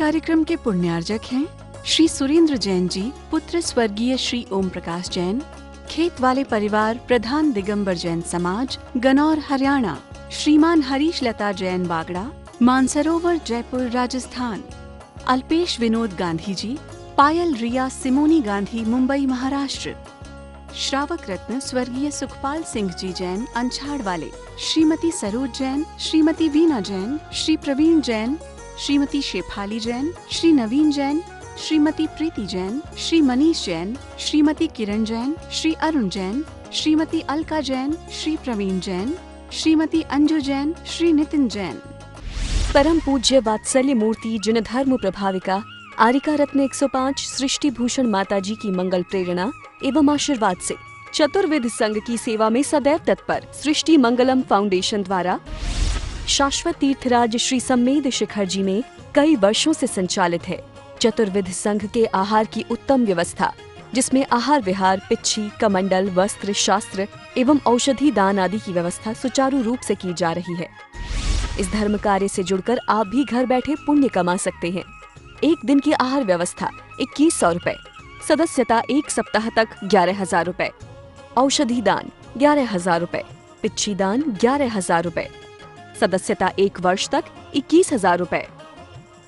कार्यक्रम के पुण्यार्जक हैं श्री सुरेंद्र जैन जी, पुत्र स्वर्गीय श्री ओम प्रकाश जैन, खेत वाले परिवार, प्रधान दिगंबर जैन समाज, गनौर हरियाणा। श्रीमान हरीश लता जैन बागड़ा, मानसरोवर जयपुर राजस्थान। अल्पेश विनोद गांधी जी, पायल रिया सिमोनी गांधी मुंबई महाराष्ट्र। श्रावक रत्न स्वर्गीय सुखपाल सिंह जी जैन अंछाड़ वाले। श्रीमती सरोज जैन, श्रीमती वीना जैन, श्री प्रवीण जैन, श्रीमती शेफाली जैन, श्री नवीन जैन, श्रीमती प्रीति जैन, श्री मनीष जैन, श्रीमती किरण जैन, श्री अरुण जैन, श्रीमती अलका जैन, श्री प्रवीण जैन, श्रीमती अंजू जैन, श्री नितिन जैन। परम पूज्य वात्सल्य मूर्ति जिन धर्म प्रभाविका आरिका रत्न 105 सृष्टि भूषण माताजी की मंगल प्रेरणा एवं आशीर्वाद से चतुर्विध संघ की सेवा में सदैव तत्पर सृष्टि मंगलम फाउंडेशन द्वारा शाश्वत तीर्थराज श्री सम्मेद शिखर जी में कई वर्षों से संचालित है चतुर्विध संघ के आहार की उत्तम व्यवस्था, जिसमें आहार विहार, पिच्छी, कमंडल, वस्त्र, शास्त्र एवं औषधि दान आदि की व्यवस्था सुचारू रूप से की जा रही है। इस धर्म कार्य से जुड़कर आप भी घर बैठे पुण्य कमा सकते हैं। एक दिन की आहार व्यवस्था 2100 रुपए, सदस्यता 1 सप्ताह तक 11,000 रुपए, औषधि दान 11,000 रुपए, पिच्छी दान 11,000 रुपए, सदस्यता 1 वर्ष तक 21,000 रुपए,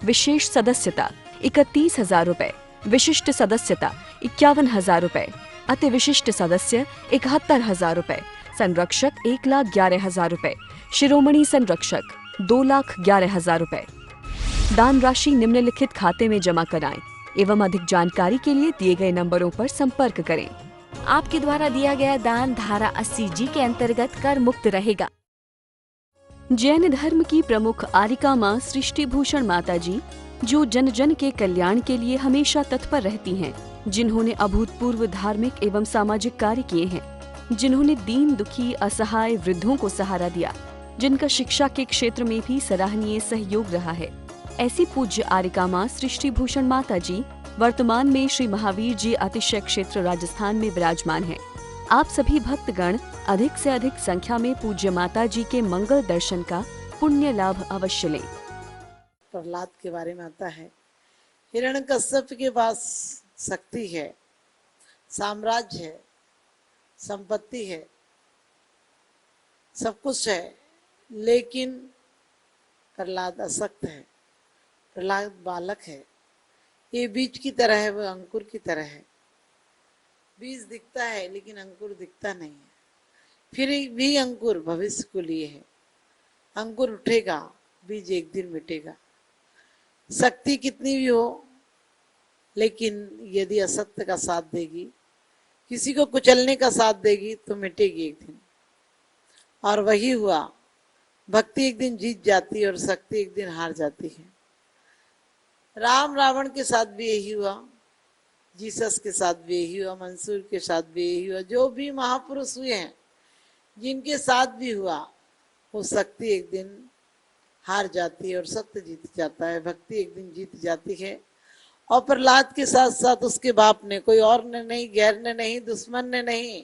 विशेष सदस्यता 31,000 रुपए, विशिष्ट सदस्यता 51,000 रुपए, अति विशिष्ट सदस्य 71,000 रुपए, संरक्षक 1,11,000 रुपए, शिरोमणि संरक्षक 2,11,000 रुपए। दान राशि निम्नलिखित खाते में जमा कराएं एवं अधिक जानकारी के लिए दिए गए नंबरों पर संपर्क करें। आपके द्वारा दिया गया दान धारा 80G के अंतर्गत कर मुक्त रहेगा। जैन धर्म की प्रमुख आरिका माँ सृष्टि भूषण माता जी, जो जन जन के कल्याण के लिए हमेशा तत्पर रहती हैं, जिन्होंने अभूतपूर्व धार्मिक एवं सामाजिक कार्य किए हैं, जिन्होंने दीन दुखी असहाय वृद्धों को सहारा दिया, जिनका शिक्षा के क्षेत्र में भी सराहनीय सहयोग रहा है, ऐसी पूज्य आरिका माँ सृष्टि भूषण माता जी वर्तमान में श्री महावीर जी अतिशय क्षेत्र राजस्थान में विराजमान है। आप सभी भक्तगण अधिक से अधिक संख्या में पूज्य माता जी के मंगल दर्शन का पुण्य लाभ अवश्य लें। प्रहलाद के बारे में आता है, हिरण्यकश्यप के पास शक्ति है, साम्राज्य है, संपत्ति है, सब कुछ है, लेकिन प्रहलाद असक्त है। प्रहलाद बालक है। ये बीज की तरह है, वो अंकुर की तरह है। बीज दिखता है लेकिन अंकुर दिखता नहीं है। फिर भी अंकुर भविष्य को लिए है। अंकुर उठेगा, बीज एक दिन मिटेगा। शक्ति कितनी भी हो, लेकिन यदि असत्य का साथ देगी, किसी को कुचलने का साथ देगी, तो मिटेगी एक दिन। और वही हुआ, भक्ति एक दिन जीत जाती है और शक्ति एक दिन हार जाती है। राम रावण के साथ भी यही हुआ, जीसस के साथ भी यही हुआ, मंसूर के साथ भी यही हुआ। जो भी महापुरुष हुए हैं, जिनके साथ भी हुआ, वो शक्ति एक दिन हार जाती है और सत्य जीत जाता है, भक्ति एक दिन जीत जाती है। और प्रहलाद के साथ साथ उसके बाप ने, कोई और ने नहीं, गैर ने नहीं, दुश्मन ने नहीं,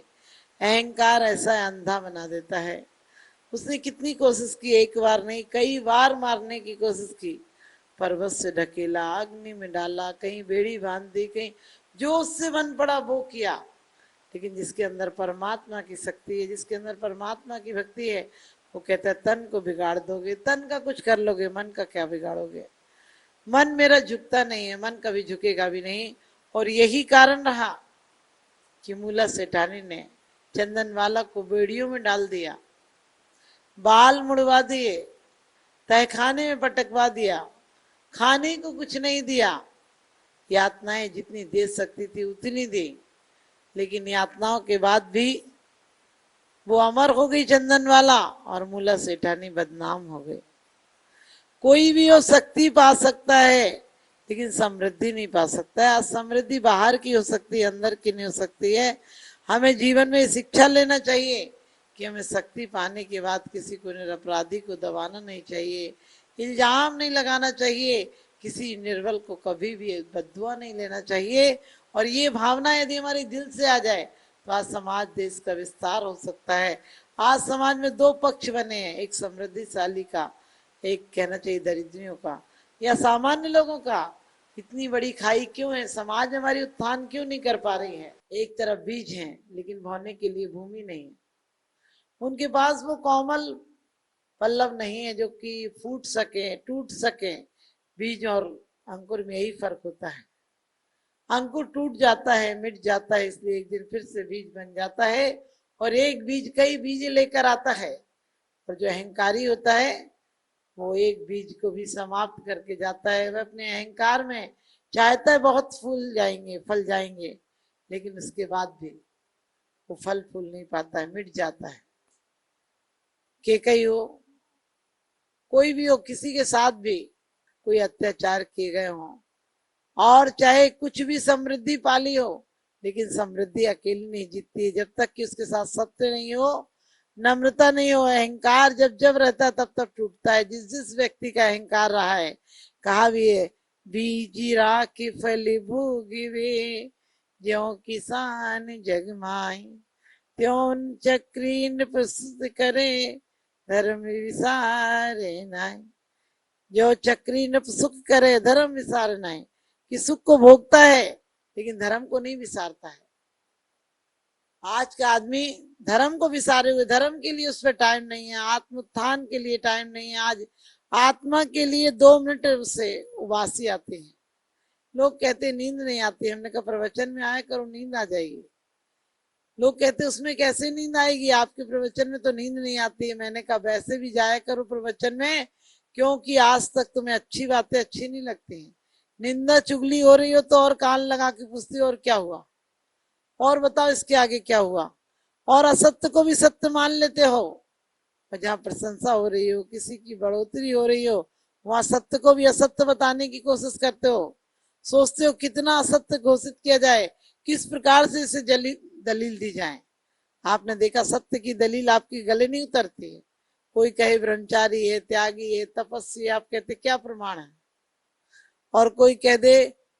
अहंकार ऐसा अंधा बना देता है। उसने कितनी कोशिश की, एक बार नहीं कई बार मारने की कोशिश की। पर्वत से ढकेला, अग्नि में डाला, कहीं बेड़ी बांध दी, कहीं जो उससे बन पड़ा वो किया। लेकिन जिसके अंदर परमात्मा की शक्ति है, जिसके अंदर परमात्मा की भक्ति है, वो कहता है तन को बिगाड़ दोगे, तन का कुछ कर लोगे, मन का क्या बिगाड़ोगे। मन मेरा झुकता नहीं है, मन कभी झुकेगा भी नहीं। और यही कारण रहा कि मूला सेठानी ने चंदनवाला को बेड़ियों में डाल दिया, बाल मुड़वा दिए, तहखाने में पटकवा दिया, खाने को कुछ नहीं दिया। यातनाएं जितनी दे सकती थी उतनी दी, लेकिन यातनाओं के बाद भी वो अमर हो गई चंदनवाला, और मूला सेठानी बदनाम हो गई। कोई भी हो शक्ति पा सकता है, लेकिन समृद्धि नहीं पा सकता है। आज समृद्धि बाहर की हो सकती है, अंदर की नहीं हो सकती है। हमें जीवन में शिक्षा लेना चाहिए कि हमें शक्ति पाने के बाद किसी को निरपराधी को दबाना नहीं चाहिए, इल्जाम नहीं लगाना चाहिए, किसी निर्बल को कभी भी बद्दुआ नहीं लेना चाहिए। और ये भावना यदि हमारे दिल से आ जाए, तो आज समाज देश का विस्तार हो सकता है। आज समाज में 2 पक्ष बने हैं, एक समृद्धिशाली का, एक कहना चाहिए दरिद्रियों का। या सामान्य लोगों का? इतनी बड़ी खाई क्यों है? समाज हमारी उत्थान क्यों नहीं कर पा रही है? एक तरफ बीज हैं लेकिन बोने के लिए भूमि नहीं, उनके पास वो कोमल पल्लव नहीं है जो कि फूट सके, टूट सके। बीज और अंकुर में यही फर्क होता है। अंकुर टूट जाता है, मिट जाता है, इसलिए एक दिन फिर से बीज बन जाता है और एक बीज कई बीज लेकर आता है। और जो अहंकारी होता है वो एक बीज को भी समाप्त करके जाता है। वह अपने अहंकार में चाहता है बहुत फूल जाएंगे, फल जाएंगे, लेकिन उसके बाद भी वो फल फूल नहीं पाता है, मिट जाता है। केकई हो, कोई भी हो, किसी के साथ भी कोई अत्याचार किए गए हो, और चाहे कुछ भी समृद्धि पाली हो, लेकिन समृद्धि अकेली नहीं जीतती है जब तक कि उसके साथ सत्य नहीं हो, नम्रता नहीं हो। अहंकार जब जब रहता है तब तब टूटता है। जिस जिस व्यक्ति का अहंकार रहा है, कहा भी है, बीजी राखी फली भूगी वे, ज्यों किसान जगमाई, त्यों चक्री नृप करे, धर्म विसारे नाई। जो चक्री नृप सुख करे, धर्म विसारे नाई, कि सुख को भोगता है लेकिन धर्म को नहीं विसारता है। आज का आदमी धर्म को विसारे हुए, धर्म के लिए उस पर टाइम नहीं है, आत्मोत्थान के लिए टाइम नहीं है। आज आत्मा के लिए 2 मिनट उसे उबासी आती है। लोग कहते नींद नहीं आती, हमने कहा प्रवचन में आया करो, नींद आ जाएगी। लोग कहते उसमें कैसे नींद आएगी, आपके प्रवचन में तो नींद नहीं आती है। मैंने कहा वैसे भी जाया करो प्रवचन में, क्योंकि आज तक तुम्हें अच्छी बातें अच्छी नहीं लगती हैं। निंदा चुगली हो रही हो तो और कान लगा के पूछती हो और क्या हुआ, और बताओ इसके आगे क्या हुआ, और असत्य को भी सत्य मान लेते हो। और जहाँ प्रशंसा हो रही हो, किसी की बढ़ोतरी हो रही हो, वहां सत्य को भी असत्य बताने की कोशिश करते हो। सोचते हो कितना असत्य घोषित किया जाए, किस प्रकार से इसे दलील दी जाए। आपने देखा सत्य की दलील आपके गले नहीं उतरती है। कोई कहे ब्रह्मचारी है, त्यागी है, तपस्वी, आप कहते क्या प्रमाण है? और कोई कह दे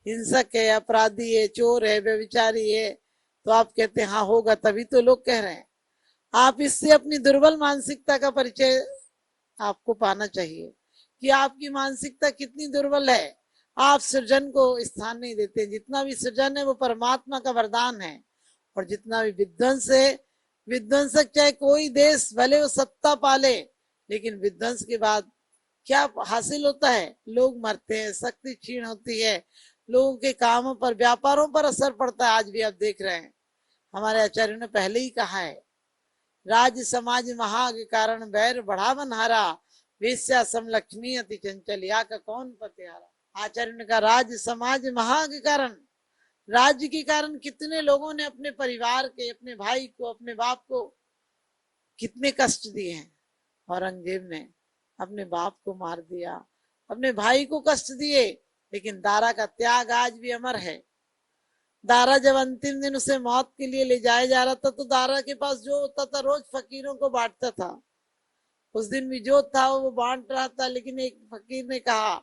हिंसक है, अपराधी है, चोर है, व्यभिचारी है, तो आप कहते हाँ होगा, तभी तो लोग कह रहे हैं। आप इससे अपनी दुर्बल मानसिकता का परिचय आपको पाना चाहिए कि आपकी मानसिकता कितनी दुर्बल है। आप सृजन को स्थान नहीं देते। जितना भी सृजन है वो परमात्मा का वरदान है, और जितना भी विध्वंस है, विध्वंसक चाहे कोई देश भले वो सत्ता पाले, लेकिन विध्वंस के बाद क्या हासिल होता है? लोग मरते हैं, शक्ति क्षीण होती है, लोगों के कामों पर, व्यापारों पर असर पड़ता है। आज भी आप देख रहे हैं, हमारे आचार्यों ने पहले ही कहा है, राज्य समाज महा के कारण बैर बढ़ावन हारा, वेश्या समलक्ष्मी अति चंचल, या का कौन पतिहारा। आचार्य ने कहा राज्य समाज महा के कारण, राज्य के कारण कितने लोगों ने अपने परिवार के, अपने भाई को, अपने बाप को कितने कष्ट दिए हैं। औरंगजेब ने अपने बाप को मार दिया, अपने भाई को कष्ट दिए, लेकिन दारा का त्याग आज भी अमर है। दारा जब अंतिम दिन उसे मौत के लिए ले जाया जा रहा था, तो दारा के पास जो होता था रोज फकीरों को बांटता था। उस दिन भी जो था वो बांट रहा था, लेकिन एक फकीर ने कहा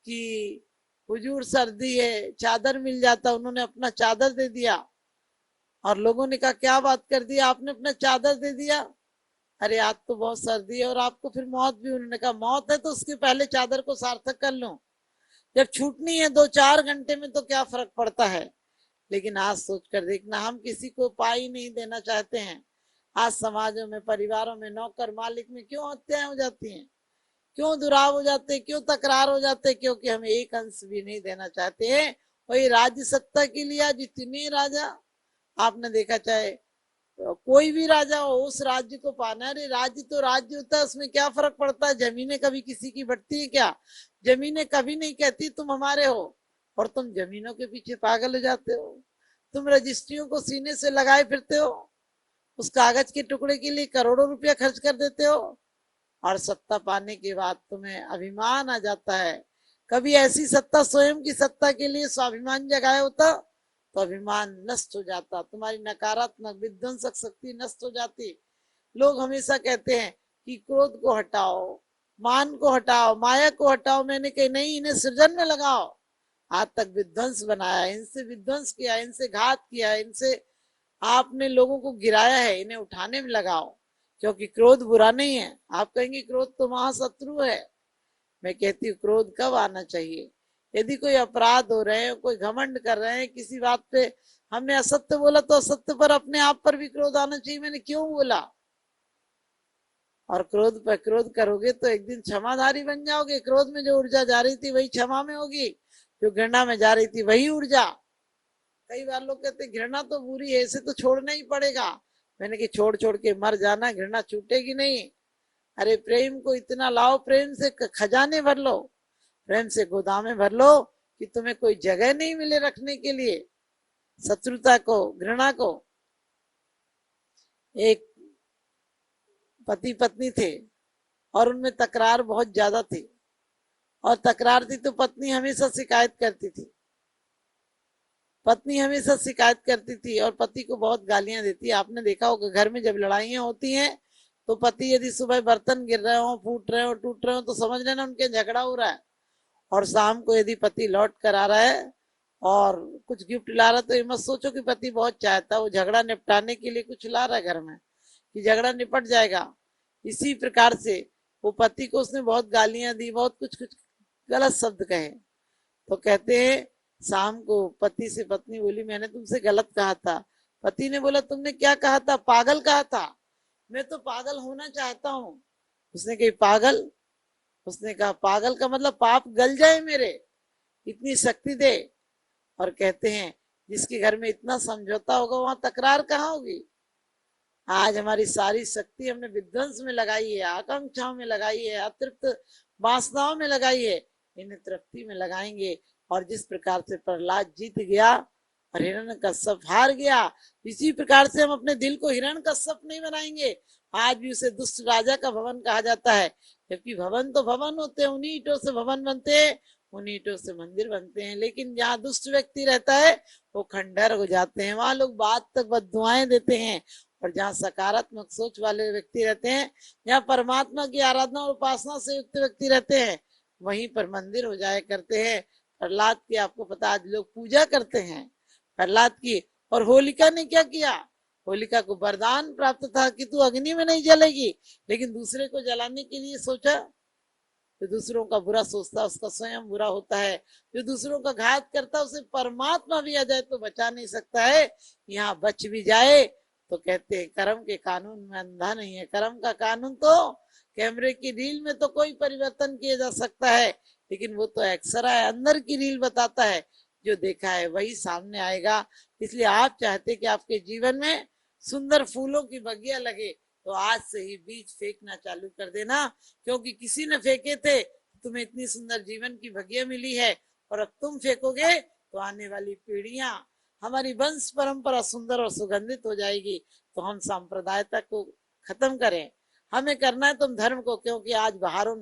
कि हुजूर सर्दी है, चादर मिल जाता। उन्होंने अपना चादर दे दिया, और लोगों ने कहा क्या बात कर दी, आपने अपना चादर दे दिया? अरे आज तो बहुत सर्दी है और आपको फिर मौत भी। उन्होंने कहा मौत है तो उसके पहले चादर को सार्थक कर लो, जब छूटनी है 2-4 घंटे में तो क्या फर्क पड़ता है। लेकिन आज सोच कर देखना, हम किसी को पाई नहीं देना चाहते हैं। आज समाजों में, परिवारों में, नौकर मालिक में क्यों हत्याएं हो जाती हैं, क्यों दुराव हो जाते हैं, क्यों तकरार हो जाते हैं? क्योंकि हम एक अंश भी नहीं देना चाहते हैं। वही राज्य सत्ता के लिए आज इतने राजा, आपने देखा, चाहे कोई भी राजा हो, उस राज्य को पाना। अरे राज्य तो राज्य होता है, उसमें क्या फर्क पड़ता है? जमीनें कभी किसी की बढ़ती है क्या? जमीनें कभी नहीं कहती तुम हमारे हो, और तुम जमीनों के पीछे पागल हो जाते हो। तुम रजिस्ट्रियों को सीने से लगाए फिरते हो, उस कागज के टुकड़े के लिए करोड़ों रुपया खर्च कर देते हो, और सत्ता पाने के बाद तुम्हें अभिमान आ जाता है। कभी ऐसी सत्ता, स्वयं की सत्ता के लिए स्वाभिमान जगाया होता तो अभिमान नष्ट हो जाता, तुम्हारी नकारात्मक विध्वंसक शक्ति नष्ट हो जाती। लोग हमेशा कहते हैं कि क्रोध को हटाओ, मान को हटाओ, माया को हटाओ। मैंने कही नहीं, इन्हें सृजन में लगाओ। आज तक विध्वंस बनाया, इनसे विध्वंस किया, इनसे घात किया, इनसे आपने लोगों को गिराया है, इन्हें उठाने में लगाओ। क्योंकि क्रोध बुरा नहीं है। आप कहेंगे क्रोध तो महाशत्रु है, मैं कहती हूँ क्रोध कब आना चाहिए? यदि कोई अपराध हो रहे हैं, कोई घमंड कर रहे हैं, किसी बात पे हमने असत्य बोला तो असत्य पर अपने आप पर भी क्रोध आना चाहिए, मैंने क्यों बोला। और क्रोध पर क्रोध करोगे तो एक दिन क्षमाधारी बन जाओगे। क्रोध में जो ऊर्जा जा रही थी वही क्षमा में होगी, जो घृणा में जा रही थी वही ऊर्जा। कई बार लोग कहते हैं घृणा तो बुरी है, इसे तो छोड़ना ही पड़ेगा। मैंने कि छोड़ छोड़ के मर जाना, घृणा छूटेगी नहीं। अरे प्रेम को इतना लाओ, प्रेम से खजाने भर लो, प्रेम से गोदामें भर लो कि तुम्हें कोई जगह नहीं मिले रखने के लिए शत्रुता को, घृणा को। एक पति पत्नी थे और उनमें तकरार बहुत ज्यादा थी, और तकरार थी तो पत्नी हमेशा शिकायत करती थी। पत्नी हमेशा शिकायत करती थी और पति को बहुत गालियां देती है। आपने देखा होगा घर में जब लड़ाइयां होती हैं तो पति यदि सुबह बर्तन गिर रहे हो, फूट रहे हो, टूट रहे हो तो समझ लेना उनके झगड़ा हो रहा है। और शाम को यदि पति लौट कर आ रहा है और कुछ गिफ्ट ला रहा है तो ये मत सोचो कि पति बहुत चाहता है, वो झगड़ा निपटाने के लिए कुछ ला रहा है घर में कि झगड़ा निपट जाएगा। इसी प्रकार से वो पति को उसने बहुत गालियां दी, बहुत कुछ कुछ गलत शब्द कहे। तो कहते हैं शाम को पति से पत्नी बोली मैंने तुमसे गलत कहा था। पति ने बोला तुमने क्या कहा था? पागल कहा था। मैं तो पागल होना चाहता हूँ। उसने कही पागल? उसने कहा पागल का मतलब पाप गल जाए मेरे, इतनी शक्ति दे। और कहते हैं जिसके घर में इतना समझौता होगा वहां तकरार कहाँ होगी। आज हमारी सारी शक्ति हमने विध्वंस में लगाई है, आकांक्षाओं में लगाई है, अतृप्त वासनाओं में लगाई है, इन्हें तृप्ति में लगाएंगे। और जिस प्रकार से प्रहलाद जीत गया और हिरण्यकश्यप हार गया, इसी प्रकार से हम अपने दिल को हिरण्यकश्यप नहीं बनाएंगे। आज भी उसे दुष्ट राजा का भवन कहा जाता है, जबकि भवन तो भवन होते हैं, उन्हीं ईंटों से भवन बनते हैं, उन्हीं ईंटों से मंदिर बनते हैं। लेकिन जहाँ दुष्ट व्यक्ति रहता है वो खंडहर हो जाते हैं, वहां लोग बात तक बद्दुआएं देते हैं। और जहाँ सकारात्मक सोच वाले व्यक्ति रहते हैं, जहाँ परमात्मा की आराधना और उपासना से युक्त व्यक्ति रहते हैं, वहीं पर मंदिर हो जाया करते हैं। प्रहलाद की आपको पता, आज लोग पूजा करते हैं प्रहलाद की। और होलिका ने क्या किया? होलिका को वरदान प्राप्त था कि तू अग्नि में नहीं जलेगी, लेकिन दूसरे को जलाने के लिए सोचा। जो दूसरों का बुरा सोचता है उसका स्वयं बुरा होता है, जो दूसरों का घात करता है उसे परमात्मा भी आ जाए तो बचा नहीं सकता है। यहाँ बच भी जाए तो कहते हैं कर्म के कानून में अंधा नहीं है। कर्म का कानून तो कैमरे की रील में तो कोई परिवर्तन किया जा सकता है, लेकिन वो तो एक्सरा है, अंदर की रील बताता है, जो देखा है वही सामने आएगा। इसलिए आप चाहते कि आपके जीवन में सुंदर फूलों की बगिया लगे तो आज से ही बीज फेंकना चालू कर देना, क्योंकि किसी ने फेंके थे, तुम्हें इतनी सुंदर जीवन की बगिया मिली है। और अब तुम फेंकोगे तो आने वाली पीढ़ियां, हमारी वंश परंपरा सुंदर और सुगंधित हो जाएगी। तो हम सांप्रदायिकता को खत्म करें, हमें करना है तुम धर्म को, क्योंकि आज बाहरों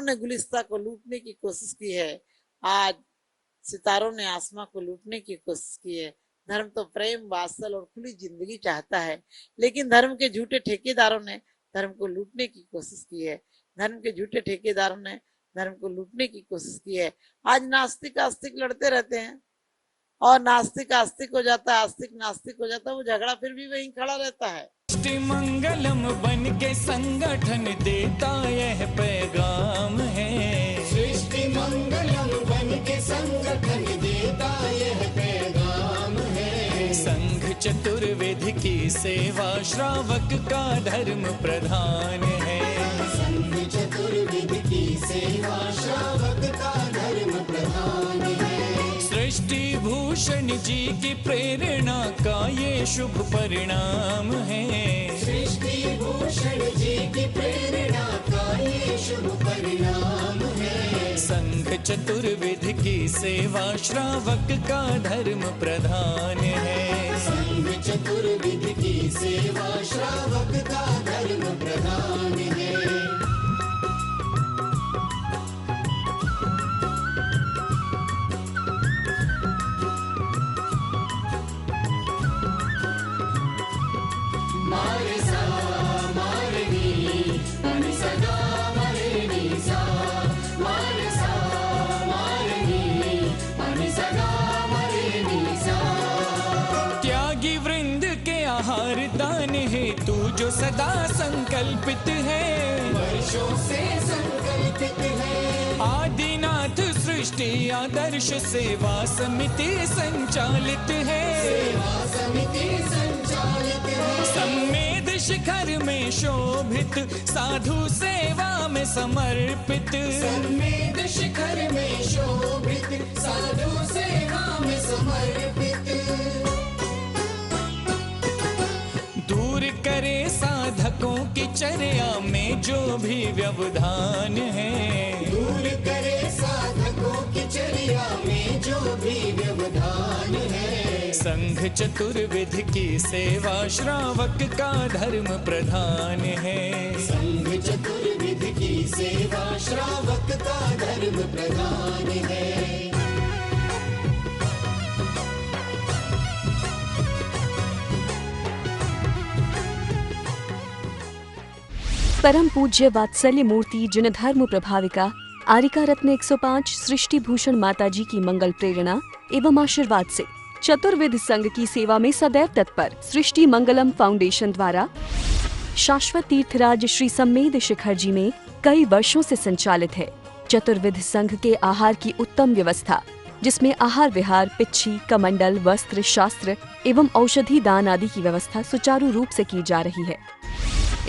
ने गुलिस्ता को लूटने की कोशिश की है, आज सितारों ने आसमां को लूटने की कोशिश की है। धर्म तो प्रेम, वात्सल और खुली जिंदगी चाहता है, लेकिन धर्म के झूठे ठेकेदारों ने धर्म को लूटने की कोशिश की है। धर्म के झूठे ठेकेदारों ने धर्म को लूटने की कोशिश की है। आज नास्तिक आस्तिक लड़ते रहते हैं, और नास्तिक आस्तिक हो जाता है, आस्तिक नास्तिक हो जाता है, वो झगड़ा फिर भी वहीं खड़ा रहता है। सृष्टि मंगलम बन के संगठन देता यह पैगाम है। सृष्टि मंगलम बन के संगठन देता यह पैगाम है। संघ चतुर्वेद की सेवा श्रावक का धर्म प्रधान है। संघ चतुर्वेद की सेवा श्रावक का धर्म प्रधान है। सृष्टि भूषण जी की प्रेरणा का ये शुभ परिणाम है। सृष्टि भूषण जी की प्रेरणा का ये शुभ परिणाम है। संघ चतुर्विध की सेवा श्रावक का धर्म प्रधान है। संघ चतुर्विध की सेवा श्रावक का धर्म प्रधान है। जो सदा संकल्पित है, वर्षों से संकल्पित सृष्टि आदर्श सेवा समिति संचालित है। सम्मेद शिखर में शोभित, साधु सेवा में समर्पित। सम्मेद शिखर में शोभित, साधु सेवा में समर्पित। दूर करे साधकों की चर्या में जो भी व्यवधान है। दूर करे साधकों की चर्या में जो भी व्यवधान है। संघ चतुर्विध की सेवा श्रावक का धर्म प्रधान है। संघ चतुर्विध की सेवा श्रावक का धर्म प्रधान है। परम पूज्य वात्सल्य मूर्ति जिन धर्म प्रभाविका आरिका रत्न 105 सृष्टि भूषण माताजी की मंगल प्रेरणा एवं आशीर्वाद से चतुर्विध संघ की सेवा में सदैव तत्पर सृष्टि मंगलम फाउंडेशन द्वारा शाश्वत तीर्थराज श्री सम्मेद शिखर जी में कई वर्षों से संचालित है चतुर्विध संघ के आहार की उत्तम व्यवस्था, जिसमें आहार विहार, पिच्छी, कमंडल, वस्त्र, शास्त्र एवं औषधि दान आदि की व्यवस्था सुचारू रूप से की जा रही है।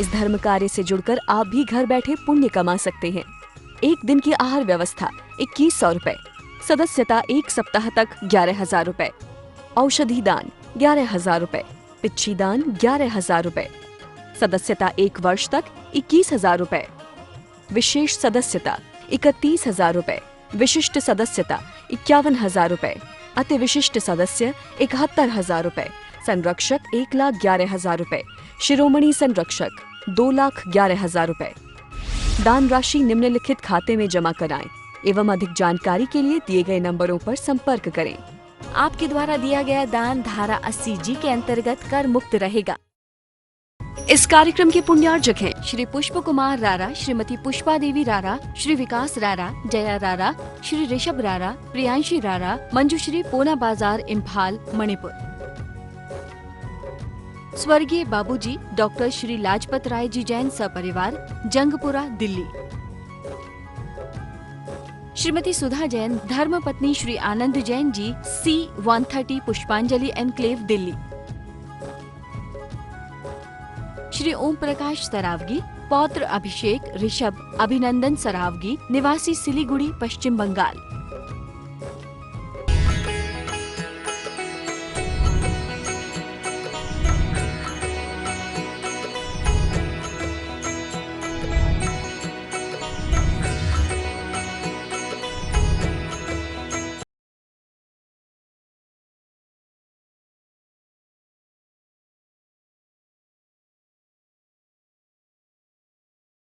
इस धर्म कार्य से जुड़कर आप भी घर बैठे पुण्य कमा सकते हैं। एक दिन की आहार व्यवस्था 2100 रुपए, सदस्यता 1 सप्ताह तक 11,000 रुपए, औषधि दान 11,000 रुपए, पिच्छी दान 11,000 रुपए, सदस्यता 1 वर्ष तक 21,000 रुपए, विशेष सदस्यता 31,000 रुपए, विशिष्ट सदस्यता 51,000 रुपए, अति विशिष्ट सदस्य 71,000 रुपए, संरक्षक 1,11,000 रुपए, शिरोमणि संरक्षक 2,11,000 रुपए। दान राशि निम्नलिखित खाते में जमा कराएं एवं अधिक जानकारी के लिए दिए गए नंबरों पर संपर्क करें। आपके द्वारा दिया गया दान धारा 80G के अंतर्गत कर मुक्त रहेगा। इस कार्यक्रम के पुण्यार्जक हैं श्री पुष्प कुमार रारा, श्रीमती पुष्पा देवी रारा, श्री विकास रारा, जया रारा, श्री ऋषभ रारा, प्रियांशी रारा, मंजुश्री, पूना बाजार, इम्फाल, मणिपुर। स्वर्गीय बाबूजी डॉक्टर श्री लाजपत राय जी जैन सपरिवार, जंगपुरा, दिल्ली। श्रीमती सुधा जैन, धर्मपत्नी श्री आनंद जैन जी, C130 पुष्पांजलि एनक्लेव, दिल्ली। श्री ओम प्रकाश सरावगी, पौत्र अभिषेक ऋषभ अभिनंदन सरावगी, निवासी सिलीगुड़ी, पश्चिम बंगाल।